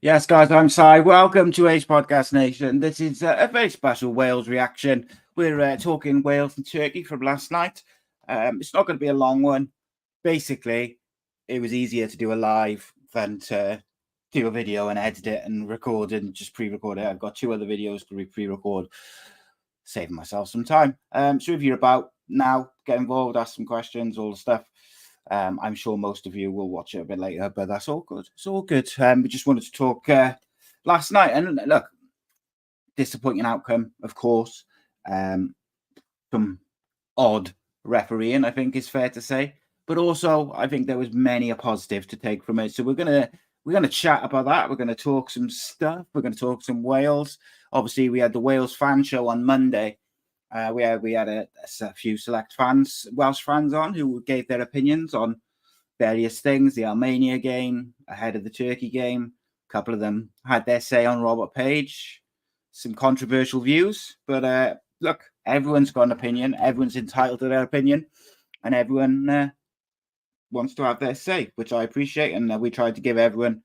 Yes, guys, I'm Si. Welcome to Ace Podcast Nation. This is a very special Wales reaction. We're talking Wales and Turkey from last night. It's not going to be a long one. Basically, it was easier to do a live than to do a video and edit it and record and just pre-record it. I've got 2 other videos to pre-record, saving myself some time. So if you're about now, get involved, ask some questions, all the stuff. I'm sure most of you will watch it a bit later, but that's all good. It's all good. We just wanted to talk last night, and look, disappointing outcome, of course. Some odd refereeing, I think is fair to say, but also I think there was many a positive to take from it. So we're gonna chat about that. We're gonna talk some stuff. We're gonna talk some Wales. Obviously, we had the Wales fan show on Monday. We had a few select fans, Welsh fans on, who gave their opinions on various things. The Armenia game, ahead of the Turkey game. A couple of them had their say on Robert Page. Some controversial views. But look, everyone's got an opinion. Everyone's entitled to their opinion. And everyone wants to have their say, which I appreciate. And we tried to give everyone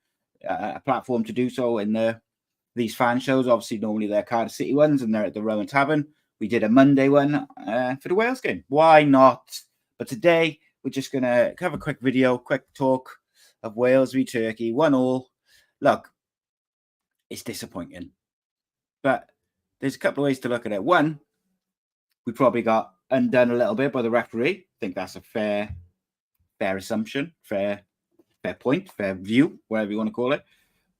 a platform to do so in these fan shows. Obviously, normally they're Cardiff City ones and they're at the Rowan Tavern. We did a Monday one for the Wales game. Why not? But today, we're just going to have a quick video, quick talk of Wales v Turkey. 1-1. Look, it's disappointing. But there's a couple of ways to look at it. One, we probably got undone a little bit by the referee. I think that's a fair assumption, fair point, fair view, whatever you want to call it.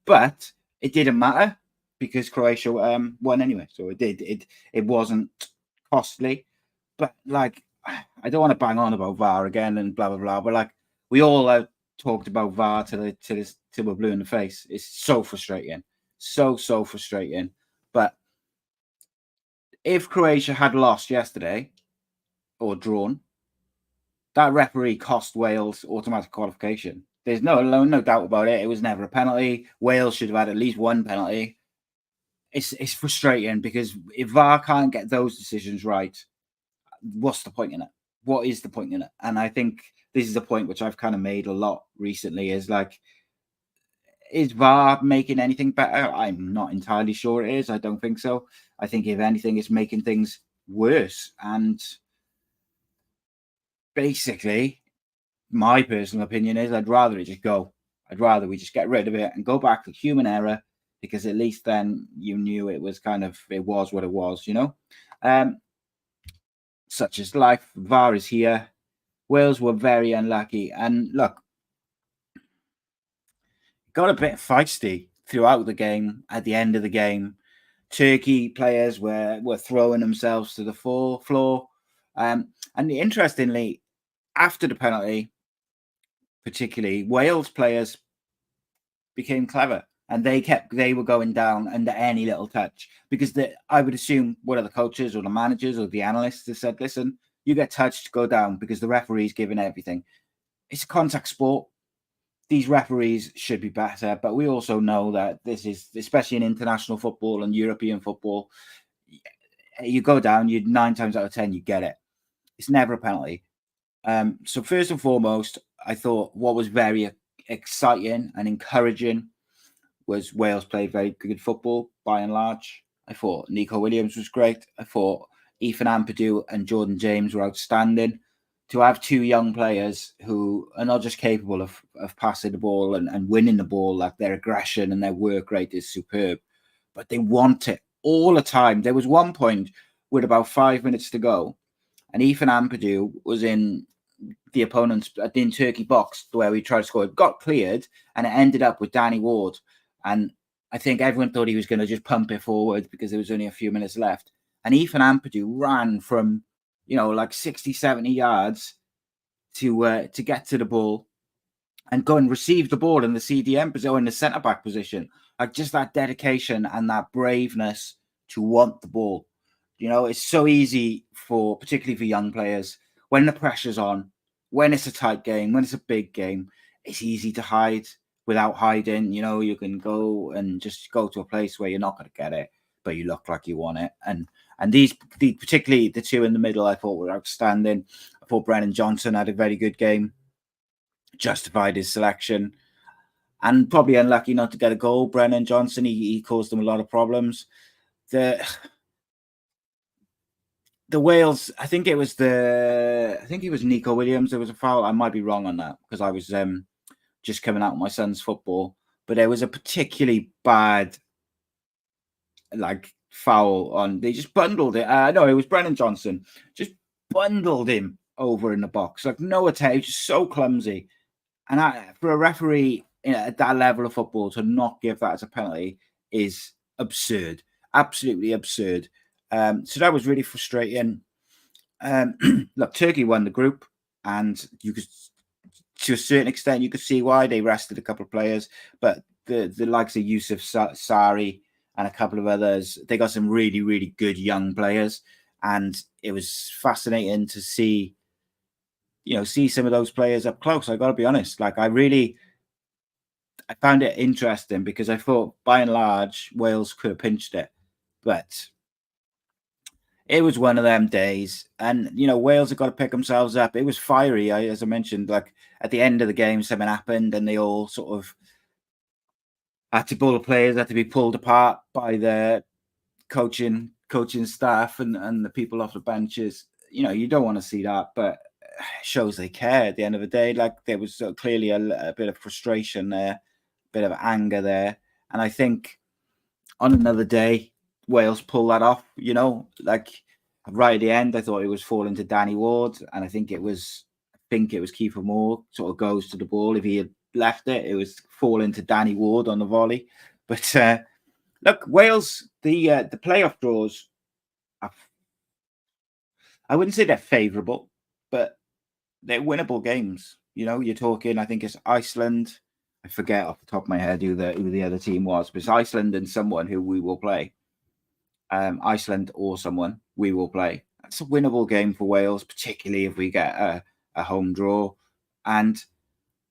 But it didn't matter, because Croatia won anyway. So it did. It wasn't costly. But, like, I don't want to bang on about VAR again and blah, blah, blah. But, like, we all talked about VAR till we're blue in the face. It's so frustrating. So frustrating. But if Croatia had lost yesterday or drawn, that referee cost Wales automatic qualification. There's no doubt about it. It was never a penalty. Wales should have had at least one penalty. It's frustrating, because if VAR can't get those decisions right, what's the point in it? What is the point in it? And I think this is a point which I've kind of made a lot recently, is like, is VAR making anything better? I'm not entirely sure it is. I don't think so. I think if anything, it's making things worse. And basically, my personal opinion is I'd rather it just go. I'd rather we just get rid of it and go back to human error, because at least then you knew it was it was what it was, you know? Such as life. VAR is here. Wales were very unlucky. And look, got a bit feisty throughout the game. At the end of the game, Turkey players were throwing themselves to the floor. And interestingly, after the penalty, particularly, Wales players became clever, and they were going down under any little touch, because I would assume one of the coaches or the managers or the analysts have said, listen, you get touched, go down, because the referee's giving everything. It's a contact sport. These referees should be better, but we also know that this is, especially in international football and European football, you go down, 9 times out of 10, you get it. It's never a penalty. So first and foremost, I thought what was very exciting and encouraging was Wales played very good football by and large. I thought Nico Williams was great. I thought Ethan Ampadu and Jordan James were outstanding. To have 2 young players who are not just capable of passing the ball and winning the ball, like their aggression and their work rate is superb, but they want it all the time. There was one point with about 5 minutes to go, and Ethan Ampadu was in the opponent's in Turkey box where we tried to score. It got cleared, and it ended up with Danny Ward. And I think everyone thought he was going to just pump it forward because there was only a few minutes left. And Ethan Ampadu ran from, like 60, 70 yards to get to the ball and go and receive the ball in the CDM position, in the centre-back position. Like, just that dedication and that braveness to want the ball. It's so easy particularly for young players, when the pressure's on, when it's a tight game, when it's a big game, it's easy to hide without hiding. You can go and just go to a place where you're not going to get it, but you look like you want it. And these, particularly the 2 in the middle, I thought were outstanding. I thought Brennan Johnson had a very good game, justified his selection. and probably unlucky not to get a goal. Brennan Johnson, he caused them a lot of problems. The Wales, I think it was Nico Williams. There was a foul. I might be wrong on that because I was just coming out of my son's football. But there was a particularly bad foul on. They just bundled it. No, it was Brennan Johnson. Just bundled him over in the box. No attempt. Just so clumsy. And for a referee at that level of football to not give that as a penalty is absurd. Absolutely absurd. So that was really frustrating. Look, Turkey won the group, and you could, to a certain extent, you could see why they rested a couple of players. But the likes of Yusuf Sari and a couple of others, they got some really, really good young players, and it was fascinating to see some of those players up close. I got to be honest. I found it interesting because I thought, by and large, Wales could have pinched it, but it was one of them days. And Wales have got to pick themselves up. It was fiery, as I mentioned. At the end of the game, something happened, and they all sort of had to. All the players had to be pulled apart by the coaching staff and the people off the benches. You don't want to see that, but shows they care at the end of the day. There was clearly a bit of frustration there, a bit of anger there. And I think on another day, Wales pull that off, right at the end, I thought it was falling to Danny Ward. And I think it was Kiefer Moore sort of goes to the ball. If he had left it, it was falling to Danny Ward on the volley. But look, Wales, the playoff draws, I wouldn't say they're favourable, but they're winnable games. You're talking, I think it's Iceland. I forget off the top of my head who the other team was, but it's Iceland and someone who we will play. Iceland or someone we will play. It's a winnable game for Wales, particularly if we get a home draw. And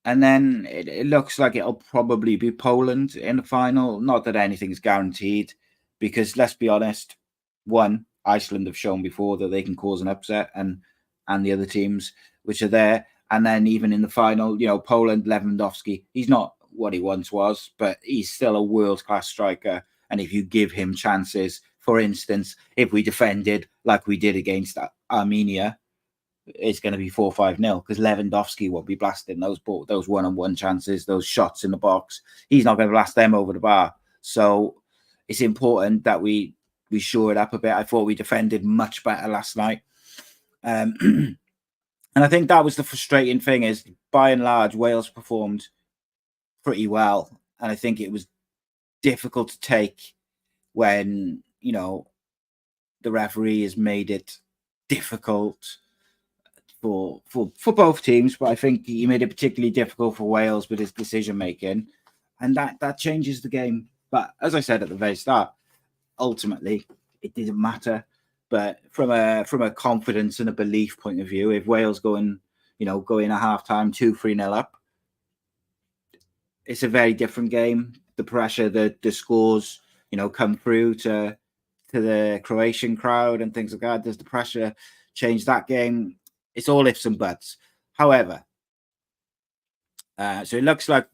then it looks like it'll probably be Poland in the final. Not that anything's guaranteed, because let's be honest, one, Iceland have shown before that they can cause an upset, and the other teams which are there. And then even in the final, Poland, Lewandowski, he's not what he once was, but he's still a world-class striker. And if you give him chances, for instance, if we defended like we did against Armenia, it's going to be 4-5-0 because Lewandowski will be blasting those one-on-one chances, those shots in the box. He's not going to blast them over the bar. So it's important that we shore it up a bit. I thought we defended much better last night. And I think that was the frustrating thing is, by and large, Wales performed pretty well. And I think it was difficult to take when, the referee has made it difficult for both teams. But I think he made it particularly difficult for Wales with his decision-making. And that changes the game. But as I said at the very start, ultimately, it didn't matter. But from a confidence and a belief point of view, if Wales go in at halftime 2-3-0 up, it's a very different game. The pressure, the scores, come through to the Croatian crowd and things like that. Does the pressure change that game? It's all ifs and buts. However, so it looks like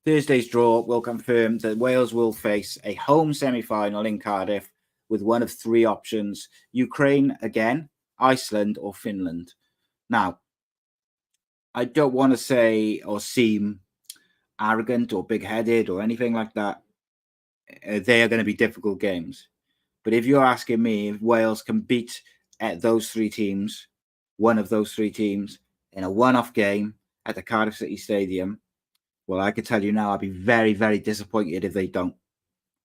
Thursday's draw will confirm that Wales will face a home semi-final in Cardiff with one of three options: Ukraine again, Iceland, or Finland. Now, I don't want to say or seem arrogant or big-headed or anything like that. They are going to be difficult games. But if you're asking me if Wales can beat those three teams, one of those three teams, in a one-off game at the Cardiff City Stadium, well, I could tell you now I'd be very, very disappointed if they don't.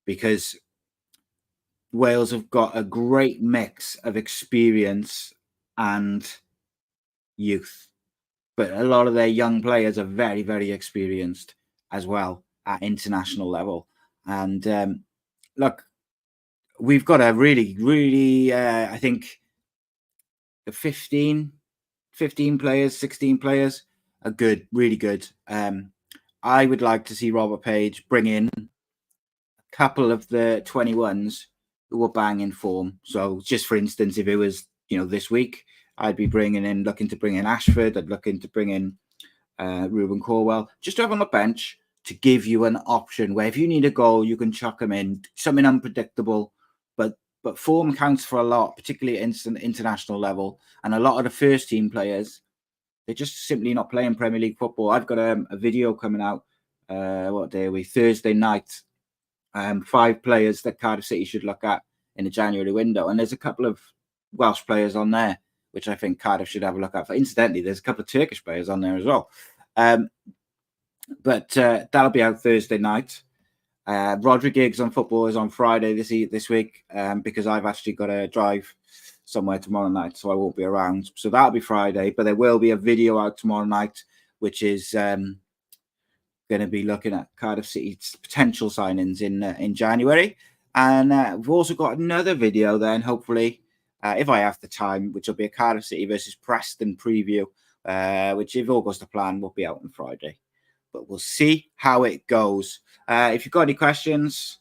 Because Wales have got a great mix of experience and youth. But a lot of their young players are very, very experienced as well at international level. And look, we've got a really, really, I think, the 15 players, 16 players are good, really good. I would like to see Robert Page bring in a couple of the 21s who were banging form. So just for instance, if it was, this week, I'd be looking to bring in Ashford. I'd looking to bring in Ruben Corwell, just to have on the bench to give you an option where if you need a goal, you can chuck them in, something unpredictable, but form counts for a lot, particularly at international level. And a lot of the first team players, they're just simply not playing Premier League football. I've got a video coming out, what day are we? Thursday night. 5 players that Cardiff City should look at in the January window. And there's a couple of Welsh players on there, which I think Cardiff should have a look at. Incidentally, there's a couple of Turkish players on there as well. But that'll be out Thursday night. Rhodri Giggs on football is on Friday this week because I've actually got to drive somewhere tomorrow night, so I won't be around. So that'll be Friday, but there will be a video out tomorrow night, which is going to be looking at Cardiff City's potential signings in January. And we've also got another video then, hopefully, if I have the time, which will be a Cardiff City versus Preston preview, which if all goes to plan, will be out on Friday. But we'll see how it goes. If you've got any questions,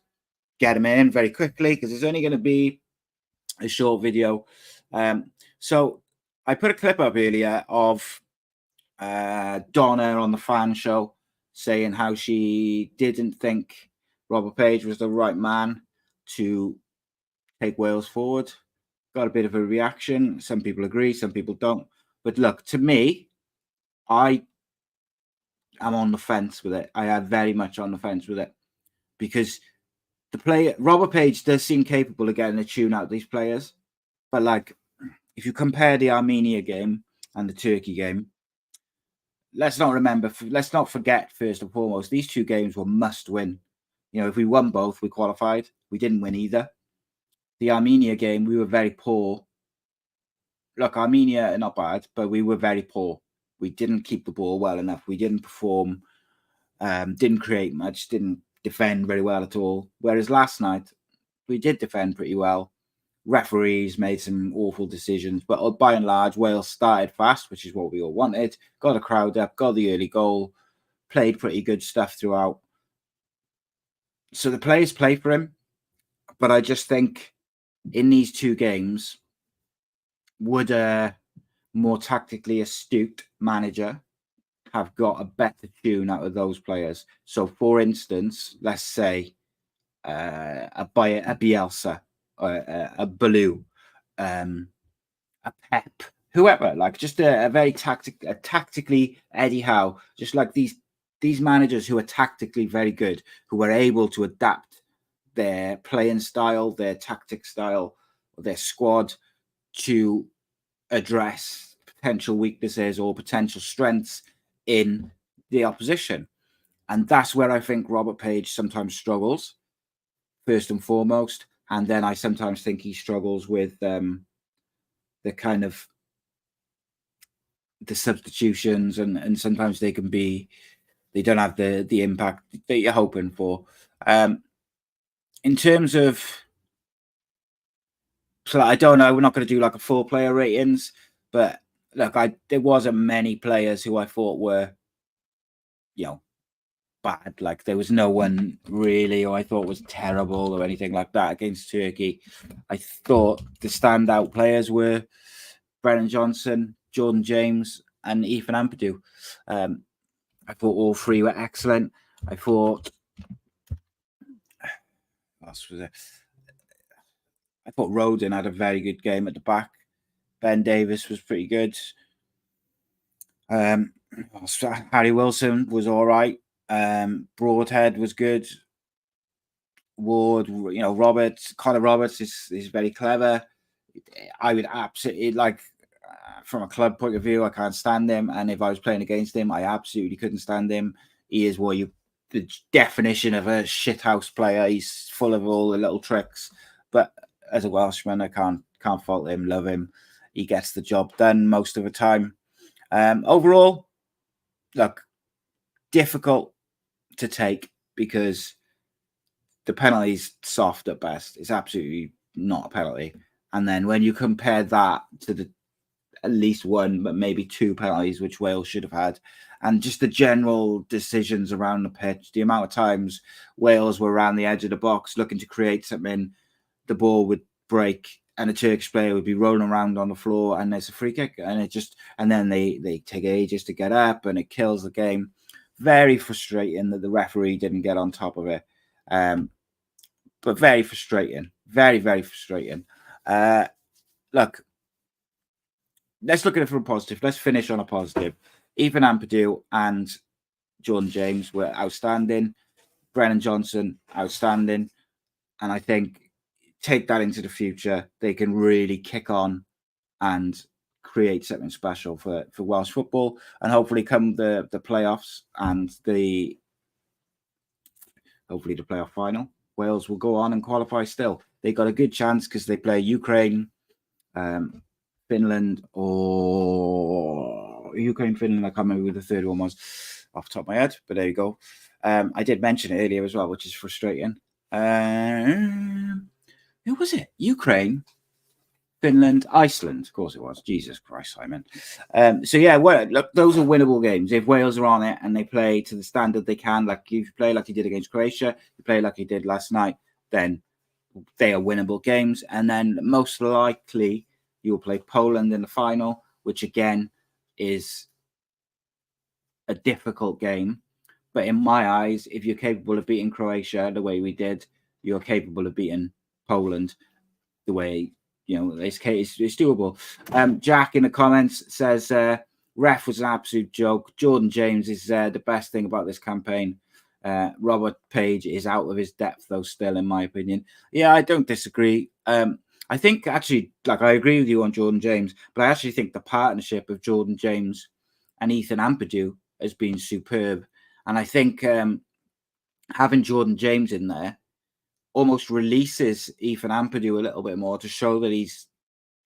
get them in very quickly because it's only going to be a short video. So I put a clip up earlier of Donna on the fan show saying how she didn't think Robert Page was the right man to take Wales forward. Got a bit of a reaction. Some people agree, some people don't. But look, to me, I'm on the fence with it. I am very much on the fence with it because the player Robert Page does seem capable of getting a tune out of these players. But like, if you compare the Armenia game and the Turkey game, let's not forget first and foremost, these 2 games were must win. You know, if we won both, we qualified. We didn't win either. The Armenia game, we were very poor. Look, Armenia are not bad, but we were very poor. We didn't keep the ball well enough. We didn't perform, didn't create much, didn't defend very well at all. Whereas last night, we did defend pretty well. Referees made some awful decisions, but by and large, Wales started fast, which is what we all wanted. Got a crowd up, got the early goal, played pretty good stuff throughout. So the players play for him, but I just think in these 2 games, would a more tactically astute manager have got a better tune out of those players? So, for instance, let's say a Bielsa, a Baloo, a Pep, whoever, like just a very tactically Eddie Howe, just like these managers who are tactically very good, who are able to adapt their playing style, their tactic style, their squad to address potential weaknesses or potential strengths in the opposition. And that's where I think Robert Page sometimes struggles, first and foremost. And then I sometimes think he struggles with the kind of the substitutions, and sometimes they don't have the impact that you're hoping for. In terms of, so I don't know, we're not going to do like a 4-player ratings, but look, there wasn't many players who I thought were, bad. Like there was no one really who I thought was terrible or anything like that against Turkey. I thought the standout players were Brennan Johnson, Jordan James, and Ethan Ampadu. I thought all 3 were excellent. I thought Rodin had a very good game at the back. Ben Davis was pretty good. Harry Wilson was all right. Broadhead was good. Ward, Connor Roberts is very clever. I would absolutely from a club point of view, I can't stand him. And if I was playing against him, I absolutely couldn't stand him. He is the definition of a shithouse player. He's full of all the little tricks. But as a Welshman, I can't fault him, love him. He gets the job done most of the time. Overall, look, difficult to take because the penalty's soft at best. It's absolutely not a penalty. And then when you compare that to at least 1, but maybe 2 penalties, which Wales should have had, and just the general decisions around the pitch, the amount of times Wales were around the edge of the box looking to create something, the ball would break and a Turkish player would be rolling around on the floor and there's a free kick, and then they take ages to get up and it kills the game. Very frustrating that the referee didn't get on top of it. But very frustrating. Very, very frustrating. Look, let's look at it from a positive. Let's finish on a positive. Ethan Ampadu and Jordan James were outstanding. Brennan Johnson, outstanding. And I think take that into the future. They can really kick on and create something special for Welsh football. And hopefully come the playoffs and hopefully the playoff final, Wales will go on and qualify still. They got a good chance because they play Ukraine, Finland, or Ukraine, Finland. I can't remember who the third one was off the top of my head, but there you go. I did mention it earlier as well, which is frustrating. Who was it? Ukraine, Finland, Iceland. Of course it was. Jesus Christ, Simon. So yeah, well, look, those are winnable games. If Wales are on it and they play to the standard they can, like if you play like you did against Croatia, you play like you did last night, then they are winnable games. And then most likely you'll play Poland in the final, which again is a difficult game. But in my eyes, if you're capable of beating Croatia the way we did, you're capable of beating Poland the way, it's doable. Jack in the comments says, ref was an absolute joke. Jordan James is the best thing about this campaign. Robert Page is out of his depth, though, still, in my opinion. Yeah, I don't disagree. I think, actually, I agree with you on Jordan James, but I actually think the partnership of Jordan James and Ethan Ampadu has been superb. And I think having Jordan James in there almost releases Ethan Ampadu a little bit more to show that he's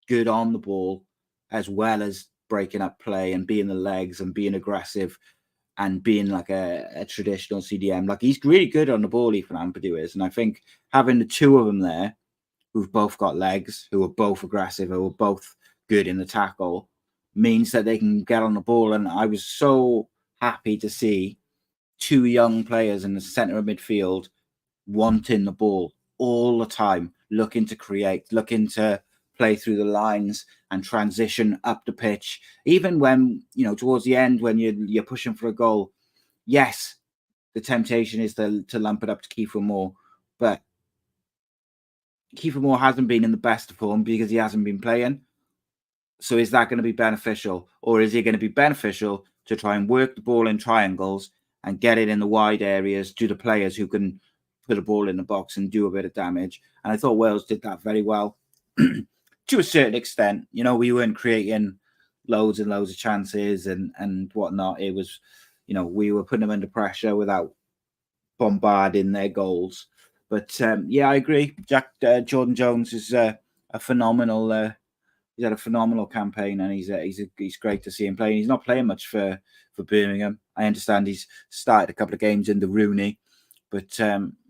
good on the ball, as well as breaking up play and being the legs and being aggressive and being like a traditional CDM. Like, he's really good on the ball, Ethan Ampadu is. And I think having the two of them there, who've both got legs, who are both aggressive, who are both good in the tackle, means that they can get on the ball. And I was so happy to see two young players in the centre of midfield wanting the ball all the time, looking to create, looking to play through the lines and transition up the pitch. Even when, towards the end, when you're pushing for a goal, yes, the temptation is to lump it up to Kiefer Moore, but Kiefer Moore hasn't been in the best of form because he hasn't been playing. So is that going to be beneficial? Or is it going to be beneficial to try and work the ball in triangles and get it in the wide areas to the players who can put a ball in the box and do a bit of damage? And I thought Wales did that very well to a certain extent. We weren't creating loads and loads of chances and whatnot. It was, we were putting them under pressure without bombarding their goals. But yeah, I agree. Jordan Jones is a phenomenal. He's had a phenomenal campaign, and he's great to see him playing. He's not playing much for Birmingham. I understand he's started a couple of games in the Rooney, but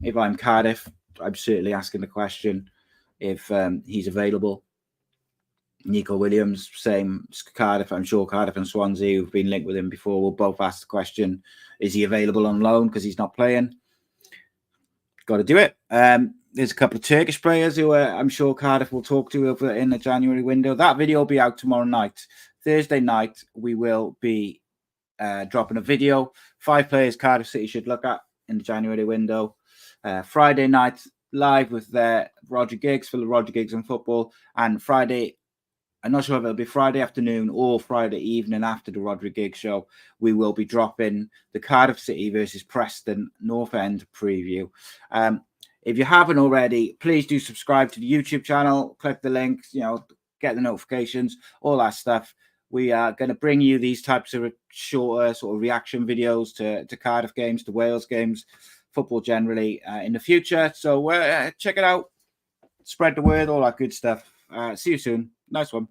if I'm Cardiff, I'm certainly asking the question if he's available. Nico Williams, same Cardiff. I'm sure Cardiff and Swansea, who've been linked with him before, will both ask the question: is he available on loan because he's not playing? Got to do it. There's a couple of Turkish players who I'm sure Cardiff will talk to over in the January window. That video will be out tomorrow night. Thursday night, we will be dropping a video. 5 players Cardiff City should look at in the January window. Friday night, live with Rhodri Giggs for the Rhodri Giggs and football. And Friday, I'm not sure if it'll be Friday afternoon or Friday evening after the Rhodri Giggs show, we will be dropping the Cardiff City versus Preston North End preview. If you haven't already, please do subscribe to the YouTube channel, click the links, get the notifications, all that stuff. We are going to bring you these types of shorter sort of reaction videos to Cardiff games, to Wales games, football generally in the future. So check it out, spread the word, all that good stuff. See you soon. Nice one.